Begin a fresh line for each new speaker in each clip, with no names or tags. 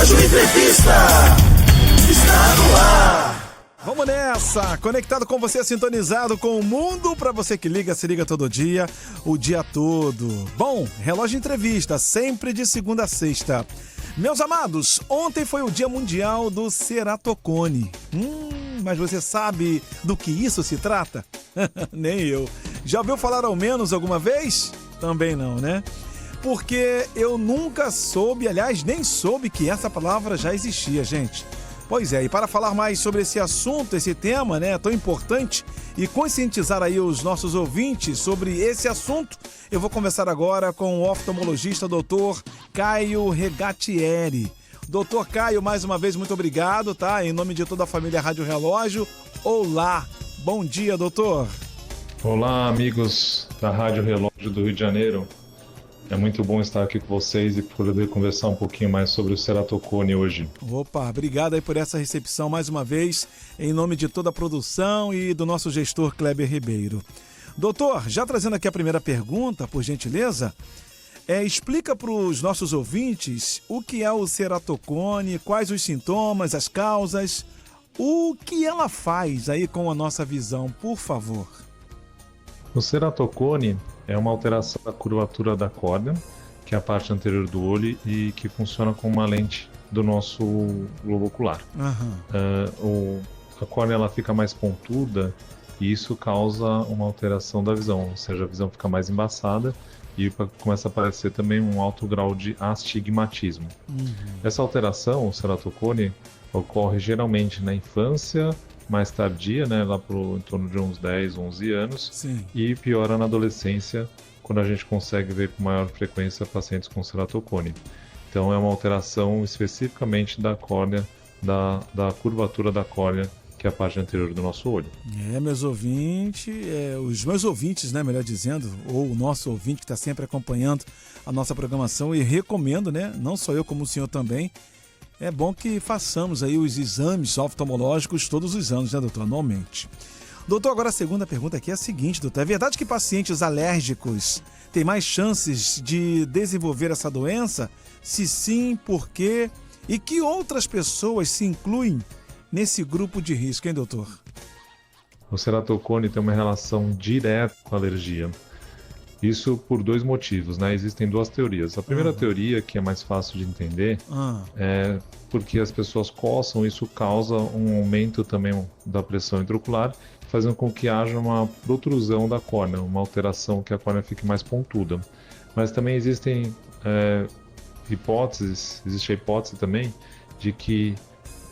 Relógio Entrevista está no ar.
Vamos nessa! Conectado com você, sintonizado com o mundo, para você que liga, se liga todo dia, o dia todo. Bom, Relógio Entrevista, sempre de segunda a sexta. Meus amados, ontem foi o Dia Mundial do Ceratocone. Mas você sabe do que isso se trata? Nem eu. Já ouviu falar ao menos alguma vez? Também não, né? Porque eu nunca soube, aliás, nem soube que essa palavra já existia, gente. Pois é, e para falar mais sobre esse assunto, esse tema, né, tão importante, e conscientizar aí os nossos ouvintes sobre esse assunto, eu vou conversar agora com o oftalmologista Dr. Caio Regatieri. Doutor Caio, mais uma vez, muito obrigado, tá? Em nome de toda a família Rádio Relógio, olá! Bom dia, doutor!
Olá, amigos da Rádio Relógio do Rio de Janeiro. É muito bom estar aqui com vocês e poder conversar um pouquinho mais sobre o ceratocone hoje.
Opa, obrigado aí por essa recepção mais uma vez, em nome de toda a produção e do nosso gestor Kleber Ribeiro. Doutor, já trazendo aqui a primeira pergunta, por gentileza, explica para os nossos ouvintes o que é o ceratocone, quais os sintomas, as causas, o que ela faz aí com a nossa visão, por favor.
O ceratocone é uma alteração da curvatura da córnea, que é a parte anterior do olho e que funciona como uma lente do nosso globo ocular. A córnea ela fica mais pontuda e isso causa uma alteração da visão, ou seja, a visão fica mais embaçada e começa a aparecer também um alto grau de astigmatismo. Essa alteração, o ceratocone, ocorre geralmente na infância mais tardia, né, lá em torno de uns 10, 11 anos.
Sim.
E piora na adolescência, quando a gente consegue ver com maior frequência pacientes com ceratocone. Então é uma alteração especificamente da córnea, da curvatura da córnea, que é a parte anterior do nosso olho.
Meus ouvintes, os meus ouvintes, né, melhor dizendo, ou o nosso ouvinte que está sempre acompanhando a nossa programação, e recomendo, né, não só eu como o senhor também, é bom que façamos aí os exames oftalmológicos todos os anos, né, doutor? Anualmente. Doutor, agora a segunda pergunta aqui é a seguinte, doutor. É verdade que pacientes alérgicos têm mais chances de desenvolver essa doença? Se sim, por quê? E que outras pessoas se incluem nesse grupo de risco, hein, doutor?
O ceratocone tem uma relação direta com a alergia. Isso por dois motivos, né? Existem duas teorias. A primeira teoria, que é mais fácil de entender, é porque as pessoas coçam, isso causa um aumento também da pressão intraocular, fazendo com que haja uma protrusão da córnea, uma alteração que a córnea fique mais pontuda. Mas também existem hipóteses, existe a hipótese também de que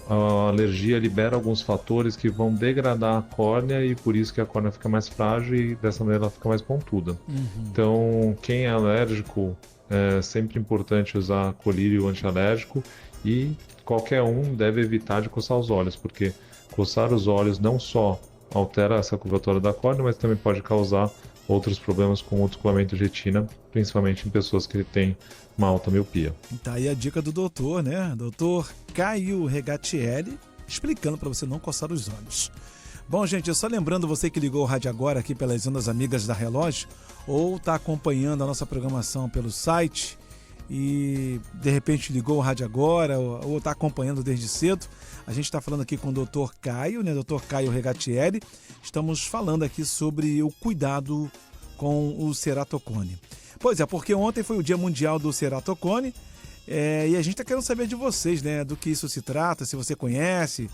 a alergia libera alguns fatores que vão degradar a córnea e por isso que a córnea fica mais frágil e dessa maneira ela fica mais pontuda. Então, quem é alérgico, é sempre importante usar colírio antialérgico e qualquer um deve evitar de coçar os olhos, porque coçar os olhos não só altera essa curvatura da córnea, mas também pode causar outros problemas como o descolamento de retina, principalmente em pessoas que têm uma alta miopia.
Tá aí a dica do doutor, né? Doutor Caio Regatieri, explicando para você não coçar os olhos. Bom, gente, só lembrando você que ligou o rádio agora aqui pelas ondas amigas da Relógio, ou está acompanhando a nossa programação pelo site e de repente ligou o rádio agora, ou está acompanhando desde cedo, a gente está falando aqui com o doutor Caio, né? Doutor Caio Regatieri. Estamos falando aqui sobre o cuidado com o ceratocone. Pois é, porque ontem foi o Dia Mundial do Ceratocone e a gente está querendo saber de vocês, né? Do que isso se trata, se você conhece,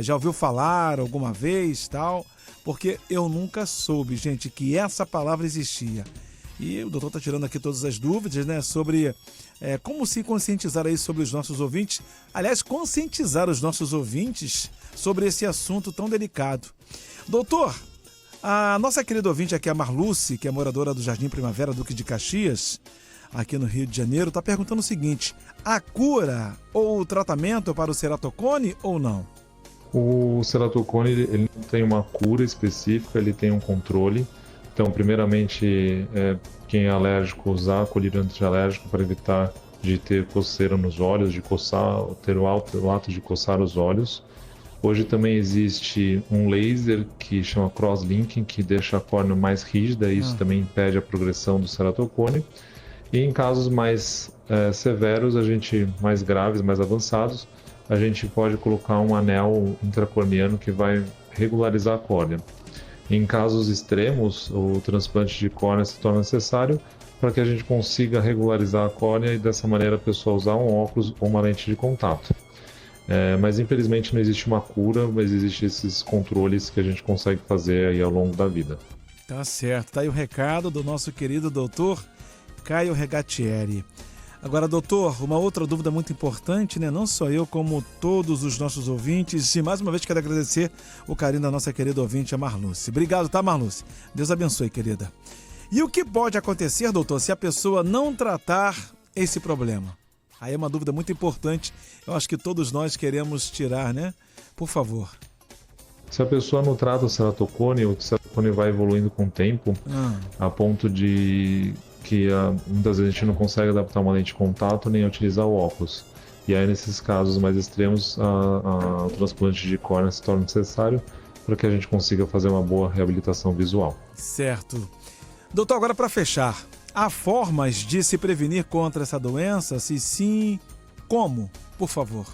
já ouviu falar alguma vez, tal. Porque eu nunca soube, gente, que essa palavra existia. E o doutor está tirando aqui todas as dúvidas, né? Sobre como se conscientizar aí sobre os nossos ouvintes. Aliás, conscientizar os nossos ouvintes sobre esse assunto tão delicado. Doutor, a nossa querida ouvinte aqui, a Marluce, que é moradora do Jardim Primavera, Duque de Caxias, aqui no Rio de Janeiro, está perguntando o seguinte: a cura ou o tratamento para o ceratocone ou não?
O ceratocone ele não tem uma cura específica, ele tem um controle. Então, primeiramente, quem é alérgico usar colírio antialérgico para evitar de ter coceira nos olhos, de coçar, ter o ato de coçar os olhos. Hoje também existe um laser que chama crosslinking, que deixa a córnea mais rígida e isso também impede a progressão do ceratocone. E em casos mais severos, mais graves, mais avançados, a gente pode colocar um anel intracorneano que vai regularizar a córnea. Em casos extremos, o transplante de córnea se torna necessário para que a gente consiga regularizar a córnea e dessa maneira a pessoa usar um óculos ou uma lente de contato. Mas infelizmente não existe uma cura, mas existem esses controles que a gente consegue fazer aí ao longo da vida.
Tá certo, tá aí o recado do nosso querido doutor Caio Regatieri. Agora, doutor, uma outra dúvida muito importante, né? Não só eu, como todos os nossos ouvintes. E mais uma vez quero agradecer o carinho da nossa querida ouvinte, a Marluce. Obrigado, tá, Marluce? Deus abençoe, querida. E o que pode acontecer, doutor, se a pessoa não tratar esse problema? Aí é uma dúvida muito importante. Eu acho que todos nós queremos tirar, né? Por favor.
Se a pessoa não trata o ceratocone, o ceratocone vai evoluindo com o tempo, a ponto de que muitas vezes a gente não consegue adaptar uma lente de contato nem utilizar o óculos. E aí, nesses casos mais extremos, o transplante de córnea se torna necessário para que a gente consiga fazer uma boa reabilitação visual.
Certo. Doutor, agora para fechar, há formas de se prevenir contra essa doença? Se sim, como? Por favor.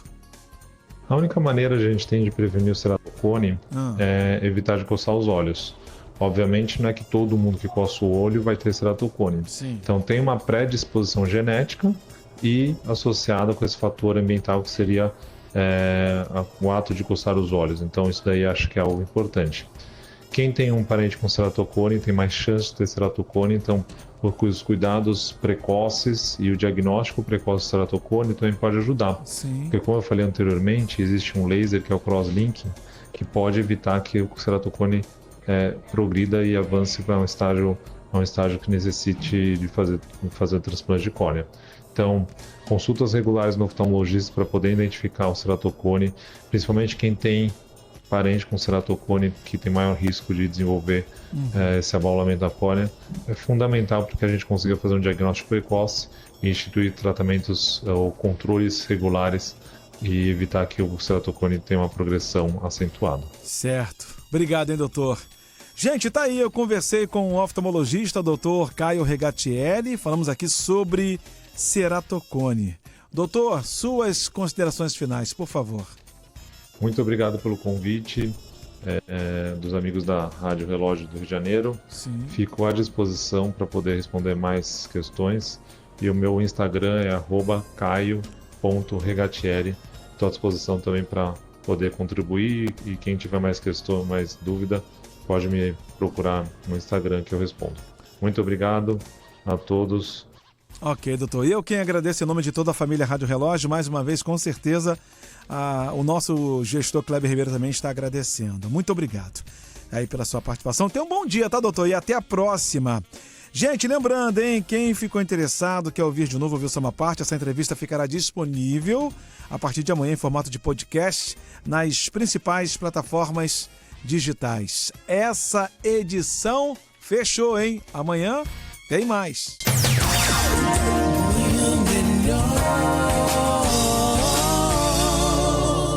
A única maneira que a gente tem de prevenir o ceratocone é evitar de coçar os olhos. Obviamente não é que todo mundo que coça o olho vai ter ceratocone.
Sim.
Então tem uma predisposição genética e associada com esse fator ambiental que seria o ato de coçar os olhos. Então isso daí acho que é algo importante. Quem tem um parente com ceratocone tem mais chance de ter ceratocone, então os cuidados precoces e o diagnóstico precoce do ceratocone também pode ajudar.
Sim.
Porque como eu falei anteriormente, existe um laser que é o crosslinking que pode evitar que o ceratocone progrida e avance para um estágio que necessite de fazer transplante de córnea. Então, consultas regulares no oftalmologista para poder identificar o ceratocone, principalmente quem tem parente com ceratocone que tem maior risco de desenvolver esse abaulamento da córnea, é fundamental para que a gente consiga fazer um diagnóstico precoce e instituir tratamentos ou controles regulares e evitar que o ceratocone tenha uma progressão acentuada.
Certo. Obrigado, hein, doutor? Gente, tá aí, eu conversei com o oftalmologista, doutor Caio Regatieri, falamos aqui sobre ceratocone. Doutor, suas considerações finais, por favor.
Muito obrigado pelo convite dos amigos da Rádio Relógio do Rio de Janeiro.
Sim.
Fico à disposição para poder responder mais questões. E o meu Instagram é @caio.regatieri. Estou à disposição também para poder contribuir e quem tiver mais questão, mais dúvida, pode me procurar no Instagram que eu respondo. Muito obrigado a todos.
Ok, doutor. E eu quem agradeço em nome de toda a família Rádio Relógio, mais uma vez, com certeza, o nosso gestor Kleber Ribeiro também está agradecendo. Muito obrigado aí pela sua participação. Tenha um bom dia, tá, doutor? E até a próxima. Gente, lembrando, hein, quem ficou interessado, quer ouvir de novo, ouvir só uma parte, essa entrevista ficará disponível a partir de amanhã em formato de podcast nas principais plataformas digitais. Essa edição fechou, hein? Amanhã tem mais.